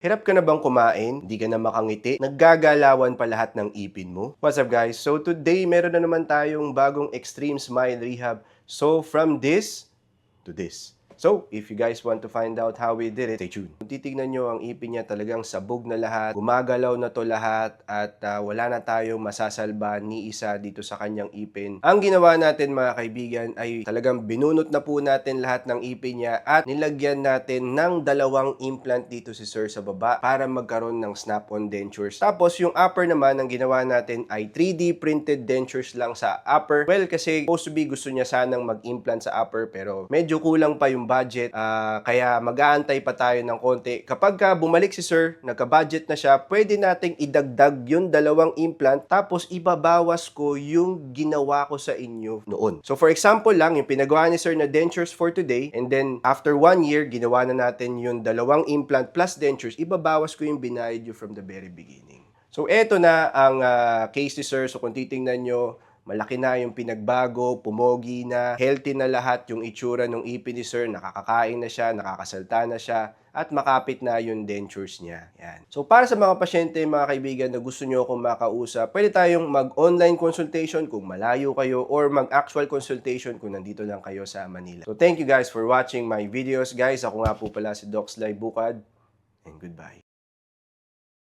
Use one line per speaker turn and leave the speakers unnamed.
Hirap ka na bang kumain? Hindi ka na makangiti? Naggagalawan pa lahat ng ipin mo? What's up guys? So today, meron na naman tayong bagong Extreme Smile Rehab. So from this to this. So, if you guys want to find out how we did it, stay tuned. Kung titignan nyo, ang ipin niya talagang sabog na lahat, gumagalaw na to lahat, at wala na tayong masasalba ni isa dito sa kanyang ipin. Ang ginawa natin mga kaibigan ay talagang binunot na po natin lahat ng ipin niya at nilagyan natin ng dalawang implant dito si Sir sa baba para magkaroon ng snap-on dentures. Tapos yung upper naman, ang ginawa natin ay 3D printed dentures lang sa upper. Well, kasi supposed to be gusto niya sanang mag-implant sa upper pero medyo kulang pa yung budget, kaya mag-aantay pa tayo ng konti. Kapag bumalik si Sir, nagka-budget na siya, pwede nating idagdag yung dalawang implant tapos ibabawas ko yung ginawa ko sa inyo noon. So for example lang, yung pinagawa ni Sir na dentures for today, and then after 1 year, ginawa na natin yung dalawang implant plus dentures, ibabawas ko yung binayad you from the very beginning. So eto na ang case ni Sir. So kung titingnan nyo, malaki na yung pinagbago, pumogi na, healthy na lahat yung itsura ng ipin ni Sir, nakakakain na siya, nakakasalta na siya, at makapit na yung dentures niya. Yan. So para sa mga pasyente, mga kaibigan na gusto nyo akong makausap, pwede tayong mag-online consultation kung malayo kayo or mag-actual consultation kung nandito lang kayo sa Manila. So thank you guys for watching my videos. Guys, ako nga po pala si Docs Live Bukad, and goodbye.